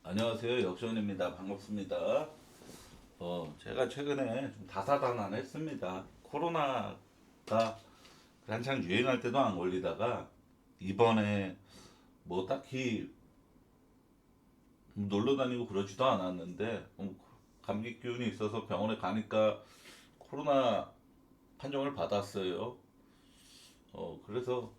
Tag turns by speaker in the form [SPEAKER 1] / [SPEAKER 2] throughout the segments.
[SPEAKER 1] 안녕하세요. 역전입니다. 반갑습니다. 제가 최근에 좀 다사다난했습니다. 코로나가 한창 유행할 때도 안 걸리다가 이번에 뭐 딱히 놀러 다니고 그러지도 않았는데 감기 기운이 있어서 병원에 가니까 코로나 판정을 받았어요. 그래서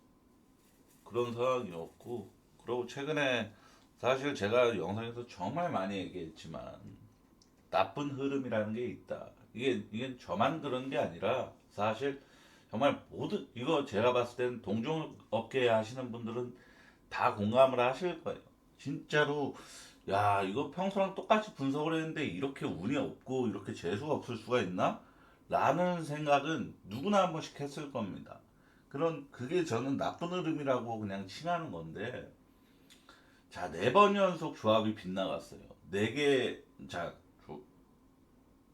[SPEAKER 1] 그런 상황이었고, 그리고 최근에 사실 제가 영상에서 정말 많이 얘기했지만 나쁜 흐름이라는 게 있다. 이게 저만 그런 게 아니라 사실 정말 모두 이거 제가 봤을 땐 동종업계 하시는 분들은 다 공감을 하실 거예요. 진짜로 야 이거 평소랑 똑같이 분석을 했는데 이렇게 운이 없고 이렇게 재수가 없을 수가 있나? 라는 생각은 누구나 한 번씩 했을 겁니다. 그런 그게 저는 나쁜 흐름이라고 그냥 칭하는 건데 자, 4번 연속 조합이 빗나갔어요. 4개, 자,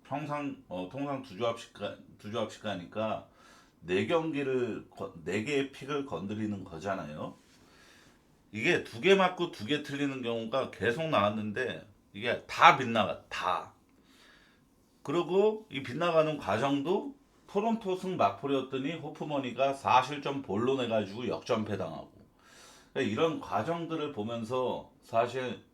[SPEAKER 1] 통상 두 조합씩 가니까 4개의 픽을 건드리는 거잖아요. 이게 2개 맞고 2개 틀리는 경우가 계속 나왔는데, 이게 다 빗나가, 다. 그리고 이 빗나가는 과정도 토론토 승 막폴이었더니 호프머니가 4실점 본론해가지고 역전패 당하고. 그러니까 이런 과정들을 보면서 사실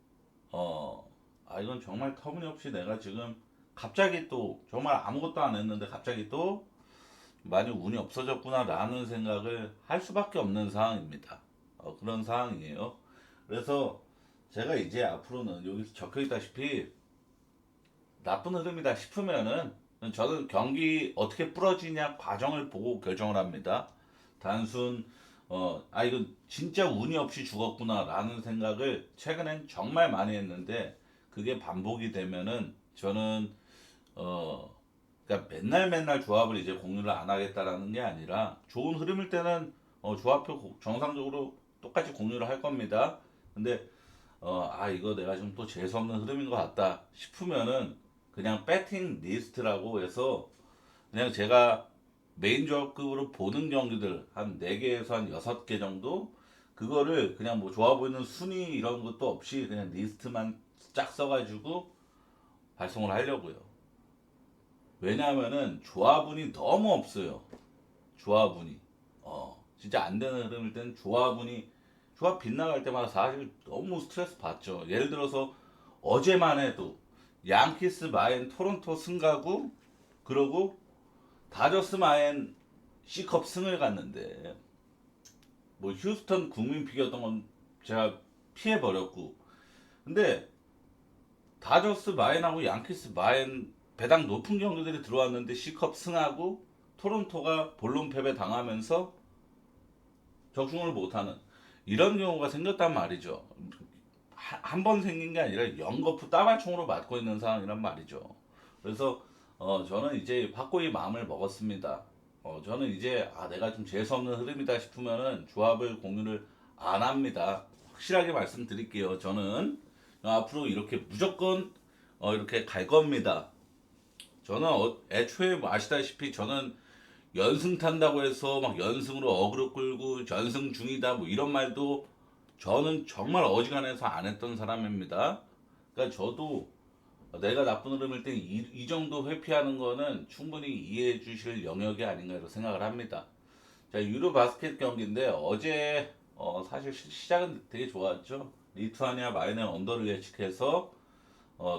[SPEAKER 1] 이건 정말 터무니없이 내가 지금 갑자기 또 정말 아무것도 안 했는데 갑자기 또 많이 운이 없어졌구나라는 생각을 할 수밖에 없는 상황입니다. 그런 상황이에요. 그래서 제가 이제 앞으로는 여기 적혀 있다시피 나쁜 흐름이다 싶으면은 저는 경기 어떻게 부러지냐 과정을 보고 결정을 합니다. 단순 이건 진짜 운이 없이 죽었구나라는 생각을 최근엔 정말 많이 했는데 그게 반복이 되면은 저는 어 그러니까 맨날 맨날 조합을 이제 공유를 안 하겠다라는 게 아니라 좋은 흐름일 때는 조합표 정상적으로 똑같이 공유를 할 겁니다. 근데 이거 내가 지금 또 재수없는 흐름인 것 같다 싶으면은 그냥 배팅 리스트라고 해서 그냥 제가 메인 조합급으로 보는 경기들 한 4개에서 한 6개 정도 그거를 그냥 뭐 좋아 보이는 순위 이런 것도 없이 그냥 리스트만 쫙 써가지고 발송을 하려고요. 왜냐하면은 조합운이 너무 없어요. 조합운이. 진짜 안 되는 흐름일 때는 조합 빗나갈 때마다 사실 너무 스트레스 받죠. 예를 들어서 어제만 해도 양키스 마인 토론토 승가고 그러고 다저스 마인 C컵 승을 갔는데 뭐 휴스턴 국민 픽이었던 건 제가 피해 버렸고 근데 다저스 마인하고 양키스 마인 배당 높은 경기들이 들어왔는데 C컵 승하고 토론토가 본론 패배 당하면서 적중을 못하는 이런 경우가 생겼단 말이죠. 한 번 생긴 게 아니라 연거푸 따발총으로 맞고 있는 상황이란 말이죠. 그래서 저는 이제 확고히 마음을 먹었습니다. 저는 이제 내가 좀 재수없는 흐름이다 싶으면은 조합을 공유를 안 합니다. 확실하게 말씀드릴게요. 저는 앞으로 이렇게 무조건 이렇게 갈 겁니다. 저는 애초에 뭐 아시다시피 저는 연승 탄다고 해서 막 연승으로 어그로 끌고 연승 중이다 뭐 이런 말도 저는 정말 어지간해서 안 했던 사람입니다. 그러니까 저도 내가 나쁜 흐름일 때 이 정도 회피하는 거는 충분히 이해해 주실 영역이 아닌가 이렇게 생각을 합니다. 자, 유로 바스켓 경기인데 어제 사실 시작은 되게 좋았죠. 리투아니아 마이너 언더를 예측해서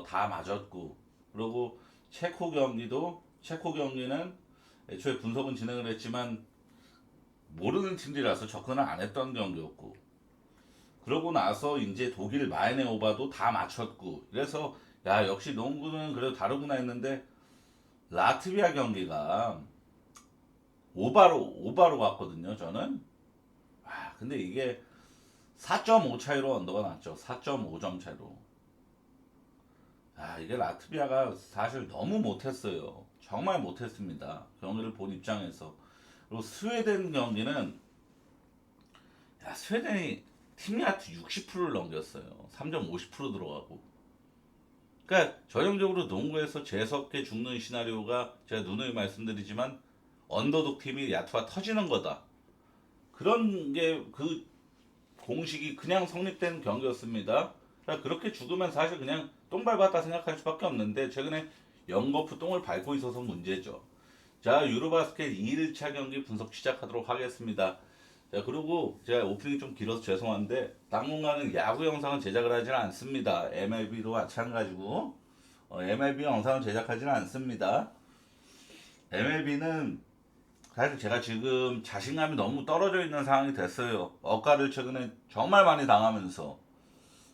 [SPEAKER 1] 다 맞았고 그리고 체코 경기는 애초에 분석은 진행을 했지만 모르는 팀들이라서 접근을 안 했던 경기였고 그러고 나서 이제 독일 마이네 오바도 다 맞췄고 그래서 야 역시 농구는 그래도 다르구나 했는데 라트비아 경기가 오바로 갔거든요 저는. 근데 이게 4.5 차이로 언더가 났죠. 4.5점 차이로. 이게 라트비아가 사실 너무 못했어요. 정말 못했습니다. 경기를 본 입장에서. 그리고 스웨덴 경기는 스웨덴이 팀야투 60%를 넘겼어요. 3점 50% 들어가고. 그러니까 전형적으로 농구에서 재수없게 죽는 시나리오가 제가 누누이 말씀드리지만 언더독 팀이 야투가 터지는 거다. 그런 게 그 공식이 그냥 성립된 경기였습니다. 그러니까 그렇게 죽으면 사실 그냥 똥 밟았다 생각할 수밖에 없는데 최근에 연거푸 똥을 밟고 있어서 문제죠. 자, 유로바스켓 2일차 경기 분석 시작하도록 하겠습니다. 자, 그리고 제가 오프닝이 좀 길어서 죄송한데 당분간은 야구 영상은 제작을 하지는 않습니다. MLB도 마찬가지고 MLB 영상은 제작하지는 않습니다. MLB는 사실 제가 지금 자신감이 너무 떨어져 있는 상황이 됐어요. 억가를 최근에 정말 많이 당하면서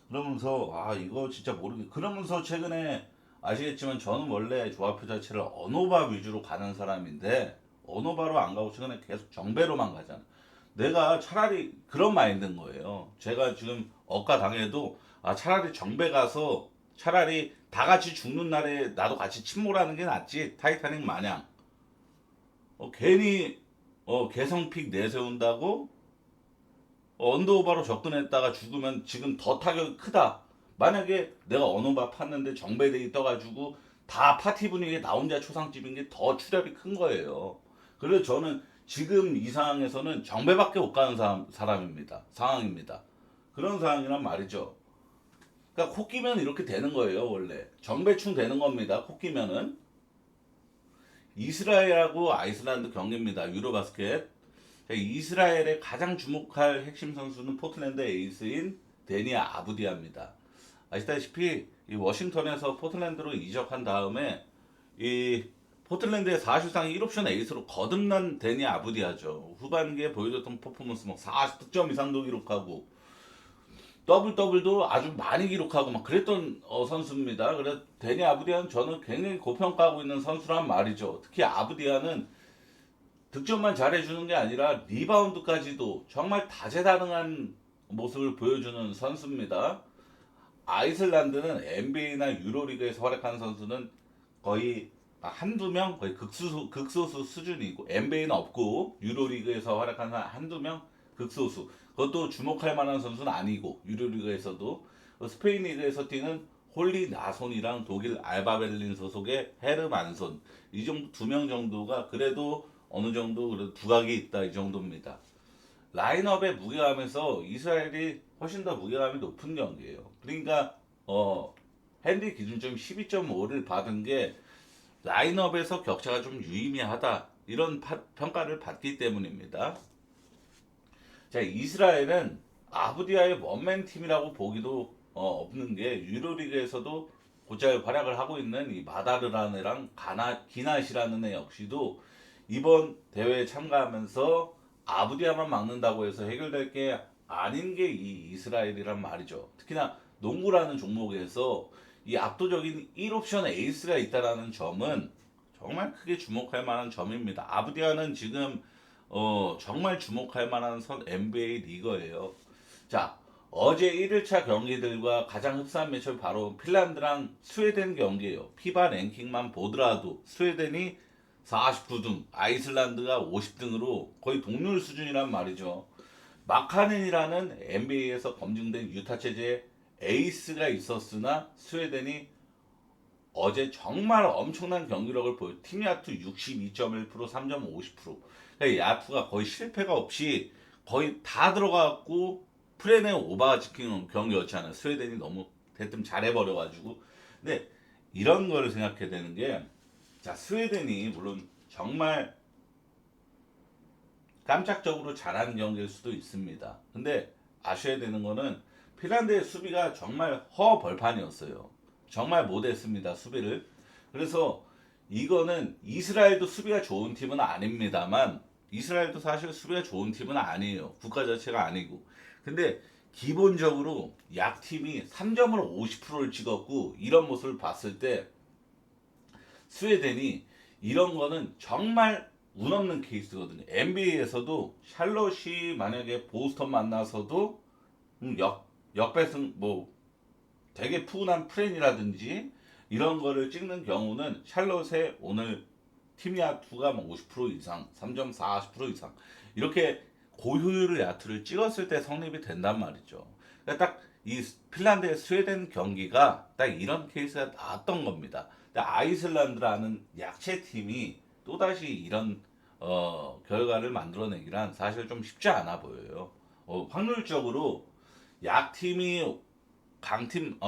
[SPEAKER 1] 그러면서 아 이거 진짜 모르겠. 그러면서 최근에 아시겠지만 저는 원래 조합표 자체를 언어바 위주로 가는 사람인데 언어바로 안 가고 최근에 계속 정배로만 가잖아. 내가 차라리 그런 마인드인 거예요. 제가 지금 억가 당해도 아 차라리 정배 가서 차라리 다 같이 죽는 날에 나도 같이 침몰하는 게 낫지 타이타닉 마냥 괜히 개성픽 내세운다고 언더오바로 접근했다가 죽으면 지금 더 타격이 크다. 만약에 내가 언어바 팠는데 정배대이 떠가지고 다 파티 분위기에 나 혼자 초상집인 게 더 출혈이 큰 거예요. 그래서 저는 지금 이 상황에서는 정배밖에 못 가는 사람입니다. 상황입니다. 그런 상황이란 말이죠. 그러니까 코 끼면 이렇게 되는 거예요, 원래. 정배충 되는 겁니다. 코 끼면은. 이스라엘하고 아이슬란드 경기입니다. 유로바스켓. 이스라엘의 가장 주목할 핵심 선수는 포틀랜드 에이스인 데니 아부디아입니다. 아시다시피 이 워싱턴에서 포틀랜드로 이적한 다음에 이 포틀랜드의 사실상 1옵션 에이스로 거듭난 데니 아부디아죠. 후반기에 보여줬던 퍼포먼스 막 40득점 이상도 기록하고 더블 더블도 아주 많이 기록하고 막 그랬던 선수입니다. 그래서 데니 아부디아는 저는 굉장히 고평가하고 있는 선수란 말이죠. 특히 아부디아는 득점만 잘해주는 게 아니라 리바운드까지도 정말 다재다능한 모습을 보여주는 선수입니다. 아이슬란드는 NBA나 유로리그에서 활약하는 선수는 거의 한두 명, 거의 극소수 수준이고 NBA는 없고 유로리그에서 활약하는 한두 명 극소수. 그것도 주목할 만한 선수는 아니고 유로리그에서도 스페인 리그에서 뛰는 홀리 나손이랑 독일 알바베를린 소속의 헤르 만손 이 정도 두 명 정도가 그래도 어느 정도 그래도 두각이 있다 이 정도입니다. 라인업의 무게감에서 이스라엘이 훨씬 더 무게감이 높은 경기예요. 그러니까 핸디 기준점 12.5를 받은 게 라인업에서 격차가 좀 유의미하다 이런 평가를 받기 때문입니다. 자, 이스라엘은 아부디아의 원맨 팀이라고 보기도 없는 게 유로리그에서도 곧잘 활약을 하고 있는 이 마다르라는 애랑 기낫이라는 애 역시도 이번 대회에 참가하면서 아부디아만 막는다고 해서 해결될 게 아닌 게 이 이스라엘이란 말이죠. 특히나 농구라는 종목에서 이 압도적인 1옵션 에이스가 있다라는 점은 정말 크게 주목할 만한 점입니다. 아부디아는 지금 정말 주목할 만한 NBA 리거예요. 자, 어제 1일차 경기들과 가장 흡사한 매치는 바로 핀란드랑 스웨덴 경기예요. 피바 랭킹만 보더라도 스웨덴이 49등, 아이슬란드가 50등으로 거의 동률 수준이란 말이죠. 마카넨이라는 NBA에서 검증된 유타 체제의 에이스가 있었으나 스웨덴이 어제 정말 엄청난 경기력을 보여. 팀 야투 62.1%, 3점 50%. 그러니까 야투가 거의 실패가 없이 거의 다 들어갔고 프레네 오바가 지키는 경기였잖아요. 스웨덴이 너무 대뜸 잘해버려가지고. 근데 이런 거를 생각해야 되는 게, 자, 스웨덴이 물론 정말 깜짝적으로 잘하는 경기일 수도 있습니다. 근데 아셔야 되는 거는 핀란드의 수비가 정말 허벌판이었어요. 정말 못했습니다, 수비를. 그래서 이거는 이스라엘도 수비가 좋은 팀은 아닙니다만 이스라엘도 사실 수비가 좋은 팀은 아니에요. 국가 자체가 아니고. 근데 기본적으로 약팀이 3점으로 50%를 찍었고 이런 모습을 봤을 때 스웨덴이 이런 거는 정말 운 없는 케이스거든요. NBA에서도 샬롯이 만약에 보스턴 만나서도 역배승 뭐 되게 푸근한 프렌이라든지 이런 거를 찍는 경우는 샬롯의 오늘 팀 야투가 50% 이상, 3점 40% 이상 이렇게 고효율의 야투를 찍었을 때 성립이 된단 말이죠. 그러니까 딱 이 핀란드의 스웨덴 경기가 딱 이런 케이스가 나왔던 겁니다. 근데 아이슬란드라는 약체 팀이 또다시 이런 결과를 만들어내기란 사실 좀 쉽지 않아 보여요. 확률적으로 약팀이 강팀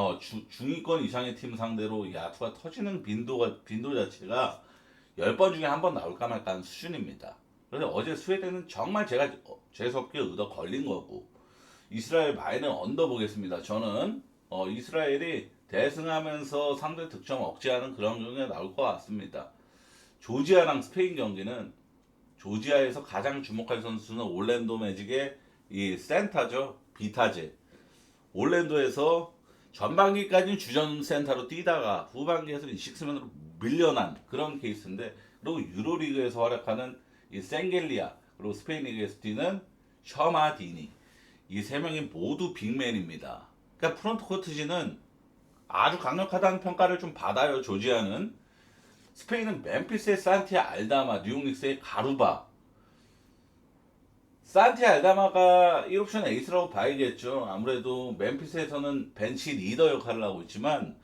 [SPEAKER 1] 중위권 이상의 팀 상대로 야투가 터지는 빈도 자체가 10번 중에 한 번 나올까 말까 하는 수준입니다. 그런데 어제 스웨덴은 정말 제가 재수없게 얻어 걸린 거고, 이스라엘 마이너 언더 보겠습니다. 저는 이스라엘이 대승하면서 상대 득점 억제하는 그런 경기가 나올 것 같습니다. 조지아랑 스페인 경기는, 조지아에서 가장 주목할 선수는 올랜도 매직의 이 센터죠. 비타제. 올랜도에서 전반기까지는 주전 센터로 뛰다가 후반기에서 식스맨으로 밀려난 그런 케이스인데, 그리고 유로리그에서 활약하는 이 생겔리아, 그리고 스페인 리그에서 뛰는 셔마디니, 이 세 명이 모두 빅맨입니다. 그러니까 프론트 코트진은 아주 강력하다는 평가를 좀 받아요. 조지아는. 스페인은 멤피스의 산티아 알다마, 뉴욕 닉스의 가루바. 산티아 알다마가 1옵션 에이스라고 봐야겠죠. 아무래도 멤피스에서는 벤치 리더 역할을 하고 있지만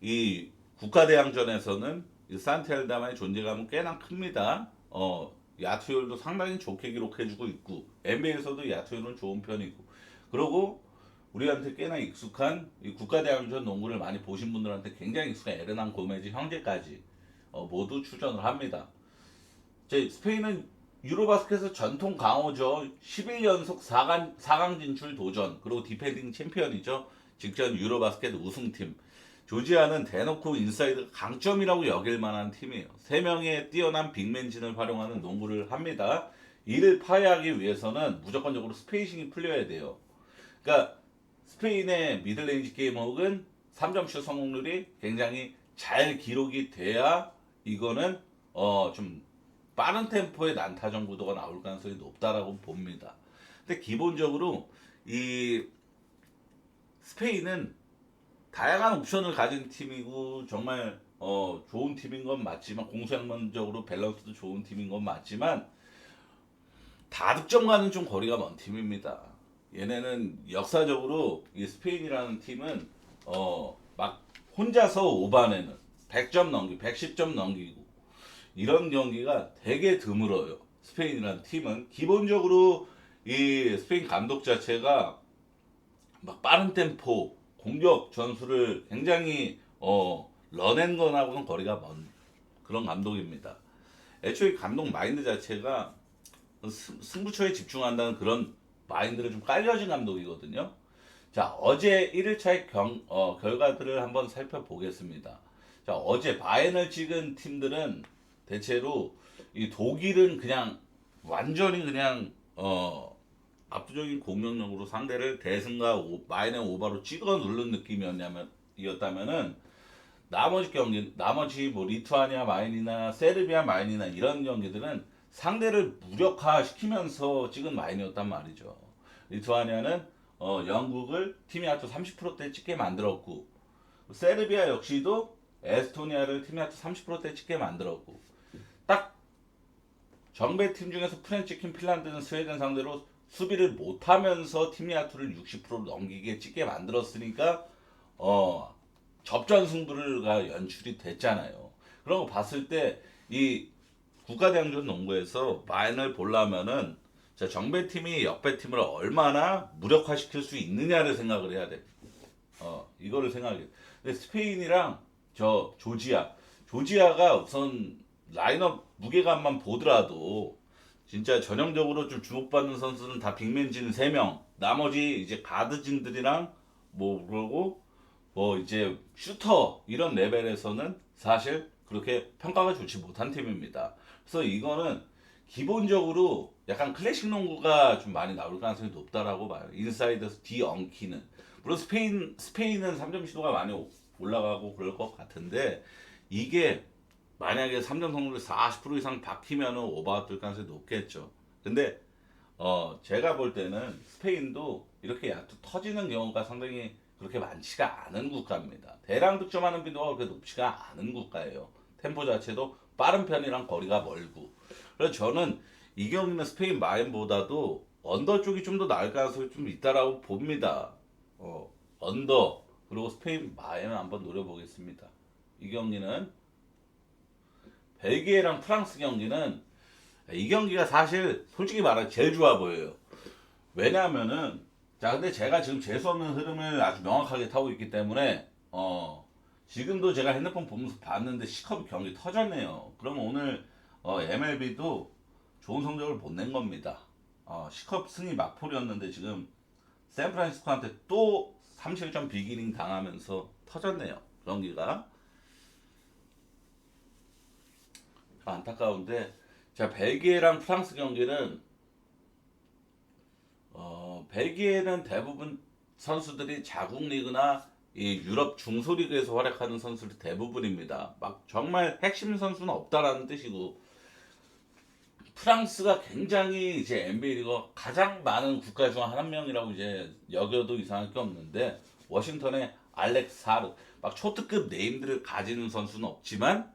[SPEAKER 1] 이 국가대항전에서는 이 산티아 알다마의 존재감은 꽤나 큽니다. 야투율도 상당히 좋게 기록해주고 있고, NBA에서도 야투율은 좋은 편이고, 그리고 우리한테 꽤나 익숙한 이 국가대항전 농구를 많이 보신 분들한테 굉장히 익숙한 에르난 고메즈 형제까지 모두 출전을 합니다. 스페인은 유로바스켓에서 전통 강호죠. 11연속 4강 진출 도전, 그리고 디펜딩 챔피언이죠. 직전 유로바스켓 우승팀. 조지아는 대놓고 인사이드 강점이라고 여길 만한 팀이에요. 3명의 뛰어난 빅맨진을 활용하는 농구를 합니다. 이를 파괴하기 위해서는 무조건적으로 스페이싱이 풀려야 돼요. 그러니까 스페인의 미들레인지 게임 혹은 3점슛 성공률이 굉장히 잘 기록이 돼야 이거는 좀 빠른 템포의 난타전 구도가 나올 가능성이 높다라고 봅니다. 근데 기본적으로 이 스페인은 다양한 옵션을 가진 팀이고 정말 좋은 팀인 건 맞지만, 공수학문적으로 밸런스도 좋은 팀인 건 맞지만 다득점과는 좀 거리가 먼 팀입니다. 얘네는 역사적으로 이 스페인이라는 팀은 막 혼자서 오반에는 100점 넘기고 110점 넘기고 이런 경기가 되게 드물어요. 스페인이라는 팀은 기본적으로 이 스페인 감독 자체가 막 빠른 템포 공격 전술을 굉장히 런앤건하고는 거리가 먼 그런 감독입니다. 애초에 감독 마인드 자체가 승부처에 집중한다는 그런 마인드를 좀 깔려진 감독이거든요. 자, 어제 1일차의 결과들을 한번 살펴보겠습니다. 자, 어제 바이엔을 찍은 팀들은 대체로 이 독일은 그냥 완전히 그냥 압도적인 공격력으로 상대를 대승과 마이너 오버로 찍어 누른 느낌이었다면은 나머지 뭐 리투아니아 마인이나 세르비아 마인이나 이런 경기들은 상대를 무력화시키면서 찍은 마인이었단 말이죠. 리투아니아는 영국을 팀이 하트 30%대 찍게 만들었고, 세르비아 역시도 에스토니아를 팀이 하트 30%대 찍게 만들었고, 딱 정배 팀 중에서 프렌 찍힌 핀란드는 스웨덴 상대로 수비를 못하면서 팀야투를 60% 넘기게 찍게 만들었으니까 접전 승부가 연출이 됐잖아요. 그런 거 봤을 때 이 국가대항전 농구에서 마인을 보려면은 정배 팀이 역배 팀을 얼마나 무력화시킬 수 있느냐를 생각을 해야 돼. 이거를 생각해. 근데 스페인이랑 조지아가 우선 라인업 무게감만 보더라도 진짜 전형적으로 좀 주목받는 선수는 다 빅맨진 3명, 나머지 이제 가드진들이랑 그러고 이제 슈터 이런 레벨에서는 사실 그렇게 평가가 좋지 못한 팀입니다. 그래서 이거는 기본적으로 약간 클래식 농구가 좀 많이 나올 가능성이 높다라고 봐요. 인사이드에서 뒤 엉키는. 물론 스페인은 3점 시도가 많이 올라가고 그럴 것 같은데, 이게 만약에 3점 성공률 40% 이상 박히면 오버가 뜰 가능성이 높겠죠. 근데 제가 볼 때는 스페인도 이렇게 야투 터지는 경우가 상당히 그렇게 많지가 않은 국가입니다. 대량 득점하는 빈도가 그렇게 높지가 않은 국가예요. 템포 자체도 빠른 편이랑 거리가 멀고. 그래서 저는 이 경기는 스페인 마인보다도 언더 쪽이 좀 더 나을 가능성이 좀 있다라고 봅니다. 언더 그리고 스페인 마인을 한번 노려보겠습니다. 이 경기는 벨기에랑 프랑스 경기는 이 경기가 사실 솔직히 말하면 제일 좋아 보여요. 왜냐하면은 자, 근데 제가 지금 재수없는 흐름을 아주 명확하게 타고 있기 때문에 지금도 제가 핸드폰 보면서 봤는데 시컵이 경기 터졌네요. 그러면 오늘 MLB도 좋은 성적을 못 낸 겁니다. 시컵 승이 막폭이었는데 지금 샌프란시스코한테 또 3실점 비기닝 당하면서 터졌네요. 경기가. 안타까운데 자, 벨기에랑 프랑스 경기는 벨기에는 대부분 선수들이 자국 리그나 이 유럽 중소리그에서 활약하는 선수들이 대부분입니다. 막 정말 핵심 선수는 없다라는 뜻이고, 프랑스가 굉장히 이제 NBA 리그 가장 많은 국가 중 한 명이라고 이제 여겨도 이상할 게 없는데, 워싱턴의 알렉스 하르 막 초특급 네임들을 가지는 선수는 없지만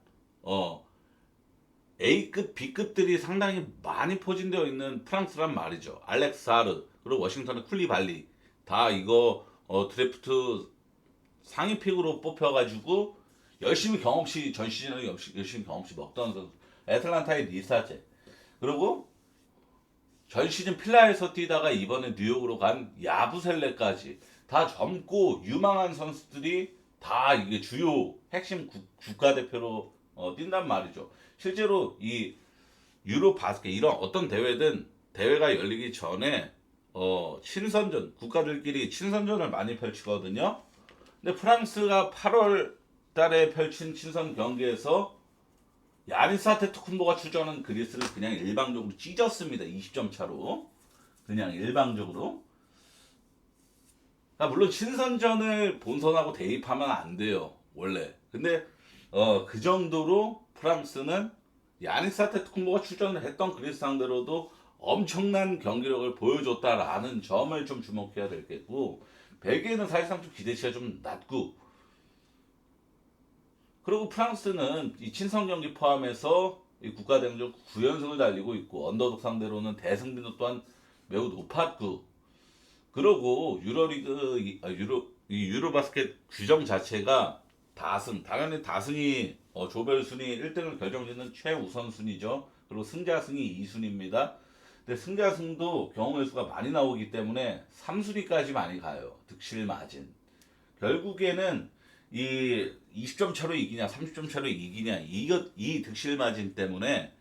[SPEAKER 1] A급, B급들이 상당히 많이 포진되어 있는 프랑스란 말이죠. 알렉스 하르, 그리고 워싱턴의 쿨리발리 다 이거 드래프트 상위 픽으로 뽑혀가지고 열심히 경험치 전 시즌에 열심히 경험치 먹던 선수. 애틀란타의 리사제, 그리고 전 시즌 필라에서 뛰다가 이번에 뉴욕으로 간 야부셀레까지 다 젊고 유망한 선수들이 다 이게 주요 핵심 국가대표로 뛴단 말이죠. 실제로 이 유로 바스켓 이런 어떤 대회든 대회가 열리기 전에 친선전, 국가들끼리 친선전을 많이 펼치거든요. 근데 프랑스가 8월 달에 펼친 친선 경기에서 야니스 아테토쿤보가 출전한 그리스를 그냥 일방적으로 찢었습니다. 20점 차로. 그냥 일방적으로. 물론 친선전을 본선하고 대입하면 안 돼요. 원래. 근데 그 정도로 프랑스는 야니스 아테토쿤보가 출전을 했던 그리스 상대로도 엄청난 경기력을 보여줬다라는 점을 좀 주목해야 되겠고, 벨기에는 사실상 좀 기대치가 좀 낮고, 그리고 프랑스는 이 친선 경기 포함해서 이 국가대항전 9연승을 달리고 있고, 언더독 상대로는 대승빈도 또한 매우 높았고, 그러고 유로리그 유로바스켓 규정 자체가 다승, 당연히 다승이 조별 순위 1등을 결정짓는 최우선 순위죠. 그리고 승자승이 2순위입니다. 근데 승자승도 경우의 수가 많이 나오기 때문에 3순위까지 많이 가요. 득실 마진. 결국에는 이 20점 차로 이기냐 30점 차로 이기냐 이 득실 마진 때문에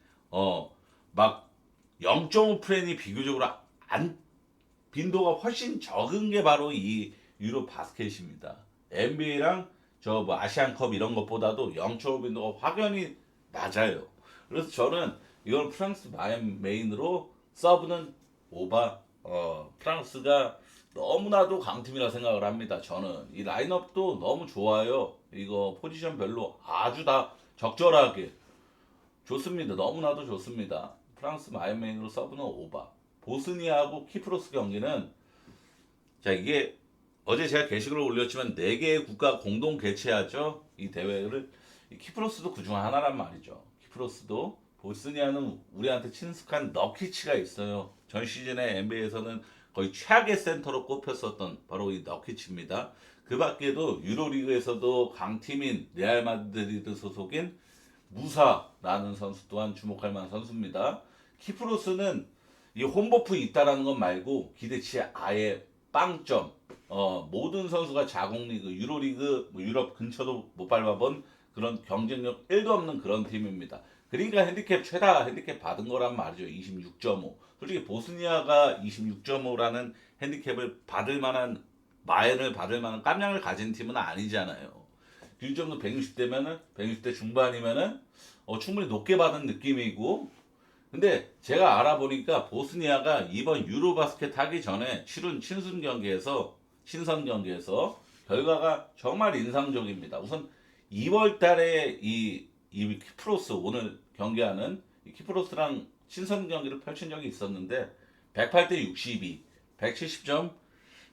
[SPEAKER 1] 막 0.5 프렌이 비교적으로 안 빈도가 훨씬 적은 게 바로 이 유로 바스켓입니다. NBA랑 저 뭐 아시안컵 이런 것보다도 0.5 빈도가 확연히 낮아요. 그래서 저는 이걸 프랑스 메인으로 서브는 오바, 프랑스가 너무나도 강팀이라 생각을 합니다. 저는 이 라인업도 너무 좋아요. 이거 포지션별로 아주 다 적절하게 좋습니다. 너무나도 좋습니다. 프랑스 마인메인으로 서브는 오바. 보스니아하고 키프로스 경기는, 자, 이게 어제 제가 게시글을 올렸지만 4개의 국가 공동 개최하죠. 이 대회를. 이 키프로스도 그중 하나란 말이죠. 키프로스도. 보스니아는 우리한테 친숙한 너키치가 있어요. 전 시즌에 NBA에서는 거의 최악의 센터로 꼽혔었던 바로 이 너키치입니다. 그 밖에도 유로리그에서도 강팀인 레알 마드리드 소속인 무사라는 선수 또한 주목할 만한 선수입니다. 키프로스는 이 홈버프 있다라는 것 말고 기대치 아예 빵점. 모든 선수가 자국리그, 유로리그, 뭐 유럽 근처도 못 밟아본 그런 경쟁력 1도 없는 그런 팀입니다. 그러니까 핸디캡 최다 핸디캡 받은 거란 말이죠. 26.5. 솔직히 보스니아가 26.5라는 핸디캡을 받을 만한, 마연을 받을 만한 깜냥을 가진 팀은 아니잖아요. 균점도 160대면은 160대 중반이면은 충분히 높게 받은 느낌이고, 근데 제가 알아보니까 보스니아가 이번 유로바스켓 하기 전에 치른 친선 경기에서 결과가 정말 인상적입니다. 우선 2월 달에 이 키프로스, 오늘 경기하는 이 키프로스랑 친선 경기를 펼친 적이 있었는데 108대 62, 170점.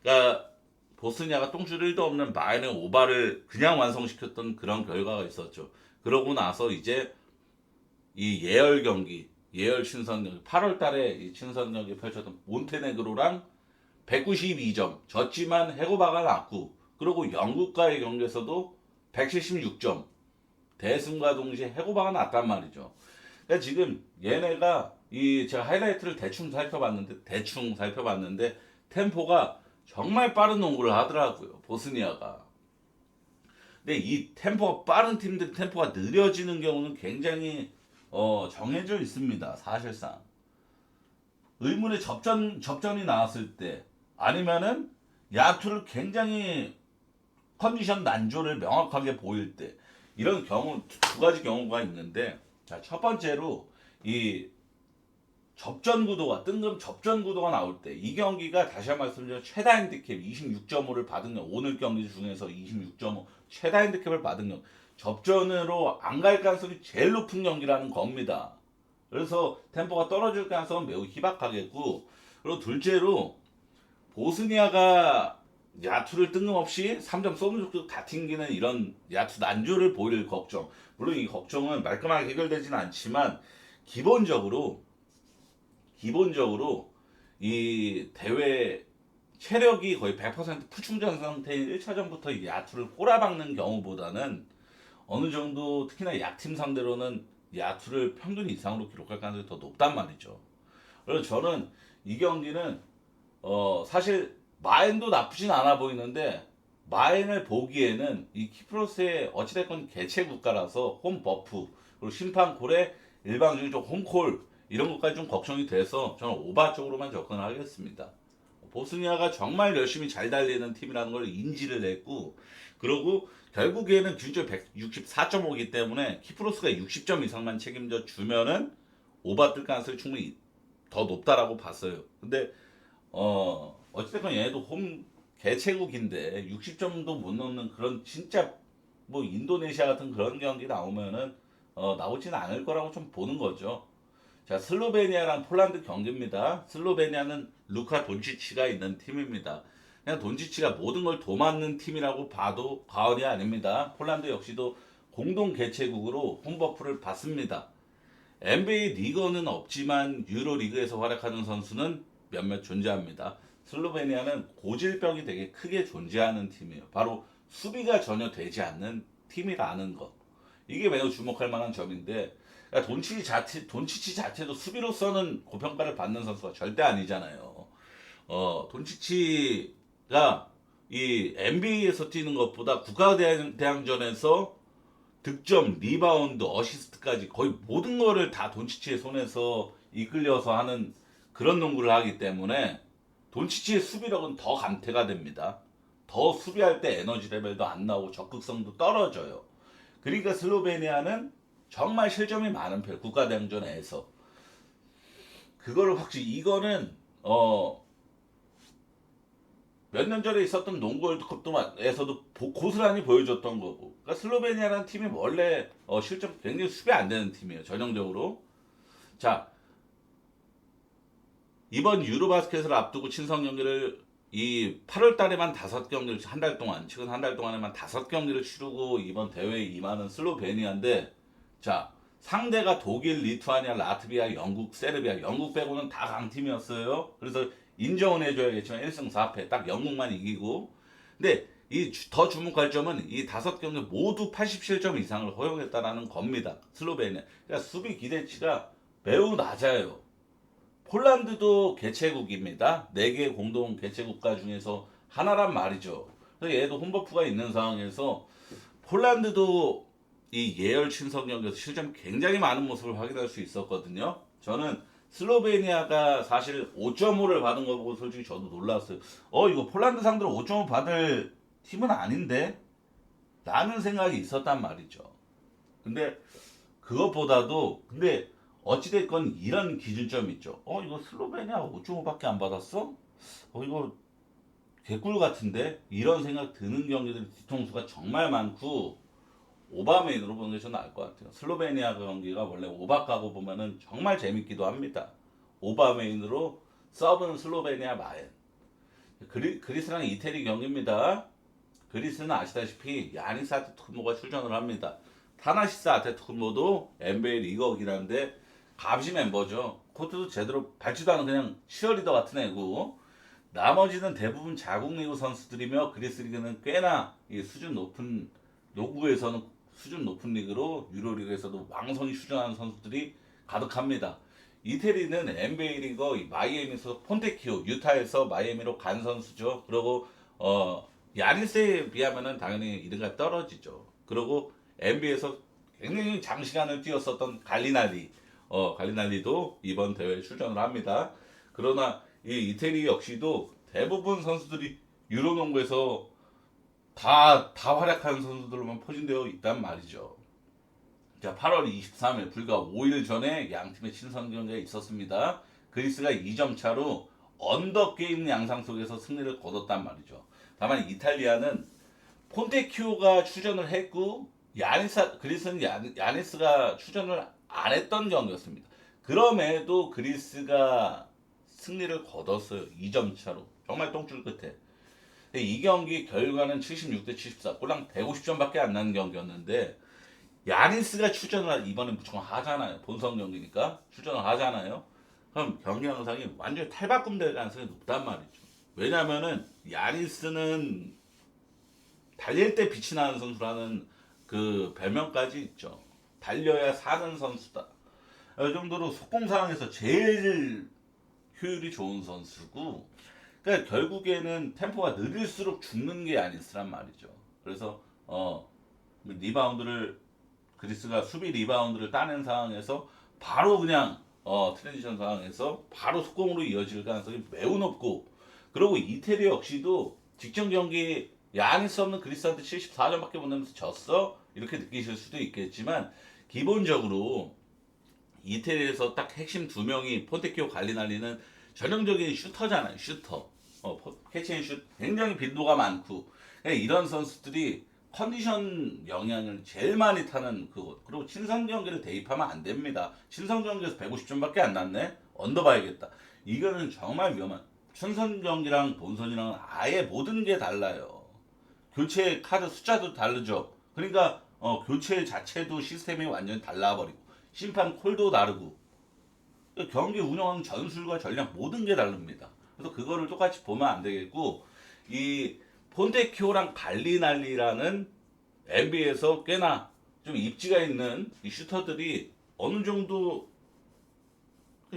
[SPEAKER 1] 그러니까 보스니아가 똥줄 1도 없는 마이너 오바를 그냥 완성시켰던 그런 결과가 있었죠. 그러고 나서 이제 이 예열 친선 경기, 8월 달에 이 친선 경기 펼쳤던 몬테네그로랑 192점 졌지만 해고바가 났고, 그리고 영국과의 경기에서도 176점 대승과 동시에 해고바가 났단 말이죠. 그러니까 지금 얘네가 제가 하이라이트를 대충 살펴봤는데 템포가 정말 빠른 농구를 하더라고요. 보스니아가. 근데 이 템포가 빠른 팀들 템포가 느려지는 경우는 굉장히 정해져 있습니다. 사실상 의문의 접전이 나왔을 때 아니면은 야투를 굉장히 컨디션 난조를 명확하게 보일 때 이런 경우 두 가지 경우가 있는데 자, 첫 번째로 이 접전 구도가 뜬금 접전 구도가 나올 때 이 경기가 다시 한 번 말씀드리면 최다 핸디캡 26.5를 받은 경우 오늘 경기 중에서 26.5 최다 핸디캡을 받은 경우 접전으로 안 갈 가능성이 제일 높은 경기라는 겁니다. 그래서 템포가 떨어질 가능성은 매우 희박하겠고 그리고 둘째로 보스니아가 야투를 뜬금없이 3점 쏘는 속도 다 튕기는 이런 야투 난조를 보일 걱정. 물론 이 걱정은 말끔하게 해결되지는 않지만 기본적으로 이 대회 체력이 거의 100% 풀충전 상태인 1차전부터 야투를 꼬라박는 경우보다는 어느 정도 특히나 약팀 상대로는 야투를 평균 이상으로 기록할 가능성이 더 높단 말이죠. 그래서 저는 이 경기는 사실 마인도 나쁘진 않아 보이는데 마인을 보기에는 이 키프로스의 어찌됐건 개최 국가라서 홈 버프 그리고 심판 콜에 일방적인 홈콜 이런 것까지 좀 걱정이 돼서 저는 오바 쪽으로만 접근을 하겠습니다. 보스니아가 정말 열심히 잘 달리는 팀이라는 걸 인지를 했고 그리고 결국에는 균점 164.5이기 때문에 키프로스가 60점 이상만 책임져 주면은 오바 뜰 가능성이 충분히 더 높다라고 봤어요. 근데 어찌됐건 얘네도 홈 개최국인데 60점도 못 넣는 그런 진짜 뭐 인도네시아 같은 그런 경기 나오면은 나오지는 않을 거라고 좀 보는 거죠. 자, 슬로베니아랑 폴란드 경기입니다. 슬로베니아는 루카 돈치치가 있는 팀입니다. 그냥 돈치치가 모든 걸 도맡는 팀이라고 봐도 과언이 아닙니다. 폴란드 역시도 공동 개최국으로 홈버프를 받습니다. NBA 리거는 없지만 유로 리그에서 활약하는 선수는 몇몇 존재합니다. 슬로베니아는 고질병이 되게 크게 존재하는 팀이에요. 바로 수비가 전혀 되지 않는 팀이라는 것. 이게 매우 주목할 만한 점인데 그러니까 돈치치 자체도 수비로서는 고평가를 받는 선수가 절대 아니잖아요. 돈치치가 이 NBA에서 뛰는 것보다 국가대항전에서 득점, 리바운드, 어시스트까지 거의 모든 거를 다 돈치치의 손에서 이끌려서 하는 그런 농구를 하기 때문에 돈치치의 수비력은 더 감퇴가 됩니다. 더 수비할 때 에너지 레벨도 안 나오고 적극성도 떨어져요. 그러니까 슬로베니아는 정말 실점이 많은 편, 국가대항전에서. 그거를 확실히, 이거는, 몇 년 전에 있었던 농구 월드컵에서도 고스란히 보여줬던 거고. 그러니까 슬로베니아라는 팀이 원래 실점 굉장히 수비 안 되는 팀이에요. 전형적으로. 자, 이번 유로바스켓을 앞두고 친선 경기를 이 8월 달에만 5경기를 한 달 동안 최근 한 달 동안에만 5경기를 치르고 이번 대회에 임하는 슬로베니아인데 자 상대가 독일, 리투아니아, 라트비아, 영국, 세르비아 영국 빼고는 다 강팀이었어요. 그래서 인정은 해줘야겠지만 1승 4패 딱 영국만 이기고 근데 이 더 주목할 점은 이 5경기 모두 87점 이상을 허용했다라는 겁니다. 슬로베니아. 그러니까 수비 기대치가 매우 낮아요. 폴란드도 개최국입니다. 4개 공동 개최국가 중에서 하나란 말이죠. 그래서 얘도 홈버프가 있는 상황에서 폴란드도 이 예열 친선 경기에서 실점 굉장히 많은 모습을 확인할 수 있었거든요. 저는 슬로베니아가 사실 5.5를 받은 거 보고 솔직히 저도 놀랐어요. 이거 폴란드 상대로 5.5 받을 팀은 아닌데? 라는 생각이 있었단 말이죠. 근데 그것보다도 근데 어찌됐건 이런 기준점이 있죠. 이거 슬로베니아 5.5밖에 안 받았어? 이거 개꿀 같은데? 이런 생각 드는 경기들 뒤통수가 정말 많고 오바메인으로 보는 게 저는 나을 것 같아요. 슬로베니아 경기가 원래 오바 까고 보면은 정말 재밌기도 합니다. 오바메인으로 서브는 슬로베니아 마엔. 그리스랑 이태리 경기입니다. 그리스는 아시다시피 야니스 아테토쿤보가 출전을 합니다. 타나시스 아테토쿤보도 NBA 리거긴 한데 감시 멤버죠. 코트도 제대로 밟지도 않은 그냥 치어리더 같은 애고 나머지는 대부분 자국 리그 선수들이며 그리스 리그는 꽤나 이 수준 높은 농구에서는 수준 높은 리그로 유로 리그에서도 왕성히 출전하는 선수들이 가득합니다. 이태리는 NBA 리거 이 마이애미에서 폰테키오, 유타에서 마이애미로 간 선수죠. 그리고 야니스에 비하면은 당연히 이름가 떨어지죠. 그리고 NBA에서 굉장히 장시간을 뛰었었던 갈리날리도 이번 대회에 출전을 합니다. 그러나 이 이태리 역시도 대부분 선수들이 유로농구에서 다 활약하는 선수들로만 포진되어 있단 말이죠. 자, 8월 23일 불과 5일 전에 양 팀의 친선 경기가 있었습니다. 그리스가 2점 차로 언더게임 양상 속에서 승리를 거뒀단 말이죠. 다만 이탈리아는 폰테키오가 출전을 했고 그리스는 야니스가 출전을 안 했던 경기였습니다. 그럼에도 그리스가 승리를 거뒀어요. 2점 차로. 정말 똥줄 끝에. 이 경기 결과는 76대 74, 꼴랑 150점밖에 안 나는 경기였는데 야니스가 출전을 이번에 무조건 하잖아요. 본선 경기니까 출전을 하잖아요. 그럼 경기 양상이 완전히 탈바꿈될 가능성이 높단 말이죠. 왜냐면은 야니스는 달릴 때 빛이 나는 선수라는 그 별명까지 있죠. 달려야 사는 선수다. 이 정도로 속공 상황에서 제일 효율이 좋은 선수고, 그러니까 결국에는 템포가 느릴수록 죽는 게 야니스란 말이죠. 그래서 리바운드를 그리스가 수비 리바운드를 따낸 상황에서 바로 그냥 트랜지션 상황에서 바로 속공으로 이어질 가능성이 매우 높고, 그리고 이태리 역시도 직전 경기 야니스 없는 그리스한테 74점밖에 못 내면서 졌어 이렇게 느끼실 수도 있겠지만 기본적으로 이태리에서 딱 핵심 두 명이 폰테키오 갈리날리는 전형적인 슈터잖아요. 슈터. 캐치앤슛 굉장히 빈도가 많고 이런 선수들이 컨디션 영향을 제일 많이 타는 그거. 그리고 친선 경기를 대입하면 안 됩니다. 친선 경기에서 150점밖에 안 났네. 언더봐야겠다. 이거는 정말 위험한. 친선 경기랑 본선이랑 아예 모든 게 달라요. 교체 카드 숫자도 다르죠. 그러니까 교체 자체도 시스템이 완전히 달라버리고 심판 콜도 다르고 경기 운영하는 전술과 전략 모든 게 다릅니다. 그래서 그거를 똑같이 보면 안 되겠고 이 폰테키오랑 갈리날리라는 NBA에서 꽤나 좀 입지가 있는 이 슈터들이 어느 정도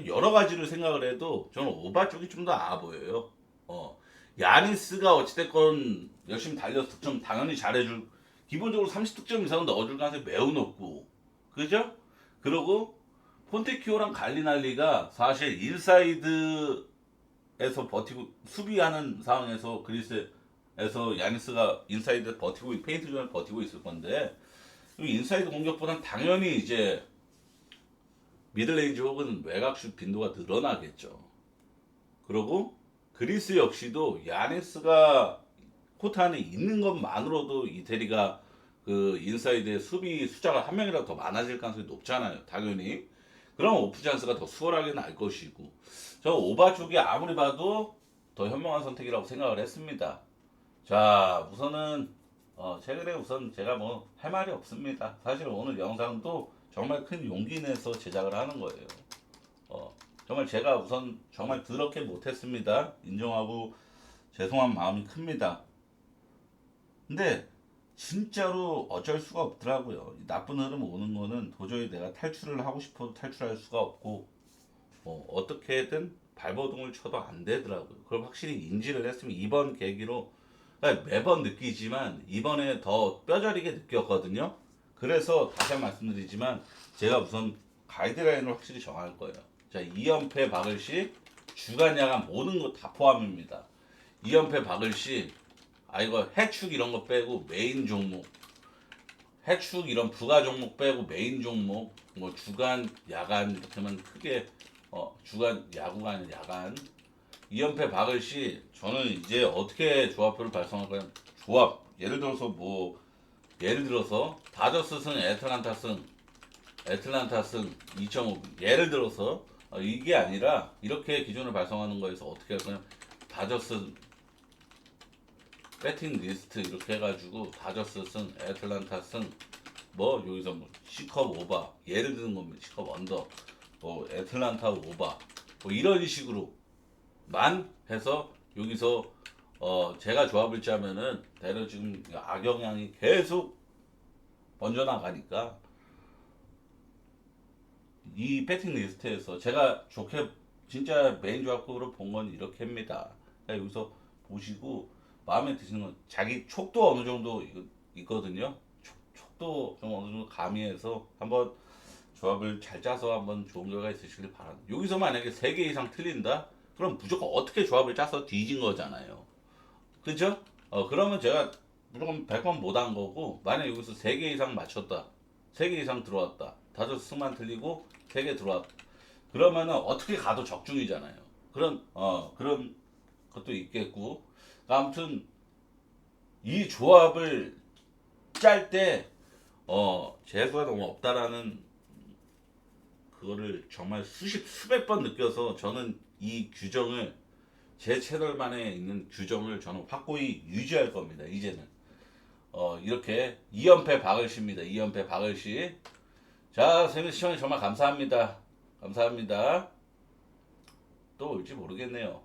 [SPEAKER 1] 여러 가지를 생각을 해도 저는 오바 쪽이 좀 더 나아 보여요. 야니스가 어찌됐건 열심히 달려서 득점 당연히 잘해줄, 기본적으로 30득점 이상은 넣어줄 가능성이 매우 높고, 그죠? 그리고 폰테키오랑 갈리날리가 사실 인사이드에서 버티고 수비하는 상황에서 그리스에서 야니스가 인사이드 버티고 페인트 존을 버티고 있을 건데 인사이드 공격보다는 당연히 이제 미들레인지 혹은 외곽슛 빈도가 늘어나겠죠. 그리고 그리스 역시도 야니스가 코트 안에 있는 것만으로도 이태리가 그 인사이드의 수비 숫자가 한 명이라도 더 많아질 가능성이 높잖아요. 당연히. 그럼 오프 찬스가 더 수월하게 날 것이고. 저 오바 쪽이 아무리 봐도 더 현명한 선택이라고 생각을 했습니다. 자, 우선은 최근에 우선 제가 뭐 할 말이 없습니다. 사실 오늘 영상도 정말 큰 용기 내서 제작을 하는 거예요. 정말 제가 우선 정말 더럽게 못했습니다. 인정하고 죄송한 마음이 큽니다. 근데 진짜로 어쩔 수가 없더라고요. 나쁜 흐름 오는 거는 도저히 내가 탈출을 하고 싶어도 탈출할 수가 없고 어떻게든 발버둥을 쳐도 안 되더라고요. 그걸 확실히 인지를 했으면 이번 계기로, 그러니까 매번 느끼지만 이번에 더 뼈저리게 느꼈거든요. 그래서 다시 한번 말씀드리지만 제가 우선 가이드라인을 확실히 정할 거예요. 자, 2연패 박을 시 주간 야간 모든 거 다 포함입니다. 2연패 박을 시 이거 해축 이런 거 빼고 메인 종목, 해축 이런 부가 종목 빼고 메인 종목, 뭐 주간 야간 이렇게 하면 크게 주간 야구가 아니라 야간 2연패 박을 시 저는 이제 어떻게 조합표를 발송할 거냐. 조합 예를 들어서 다저스 승 애틀란타 승 2.5, 예를 들어서 이게 아니라 이렇게 기준을 발송하는 거에서 어떻게 할 거냐. 다저스 배팅 리스트 이렇게 해가지고 다저스 승, 애틀란타 승, 뭐 여기서 뭐 C컵 오바, 예를 드는 겁니다. C컵 언더, 뭐 애틀란타 오바, 뭐 이런 식으로만 해서 여기서 제가 조합을 짜면은 대략 지금 악영향이 계속 번져나가니까 이 배팅 리스트에서 제가 좋게 진짜 메인 조합으로 본 건 이렇게입니다. 그러니까 여기서 보시고 마음에 드시는 건 자기 촉도 어느 정도 있거든요. 촉도 좀 어느 정도 가미해서 한번 조합을 잘 짜서 한번 좋은 결과 있으시길 바랍니다. 여기서 만약에 3개 이상 틀린다? 그럼 무조건 어떻게 조합을 짜서 뒤진 거잖아요. 그죠? 그러면 제가 무조건 100번 못한 거고, 만약 여기서 3개 이상 맞췄다. 3개 이상 들어왔다. 다섯 승만 틀리고 3개 들어왔다. 그러면은 어떻게 가도 적중이잖아요. 그런 것도 있겠고. 아무튼 이 조합을 짤 때, 재수가 너무 없다라는 그거를 정말 수백 번 느껴서 저는 이 규정을 제 채널만에 있는 규정을 저는 확고히 유지할 겁니다. 이제는 이렇게 2연패 박을시입니다. 2연패 박을시. 자, 세미 시청해 정말 감사합니다. 감사합니다. 또 올지 모르겠네요.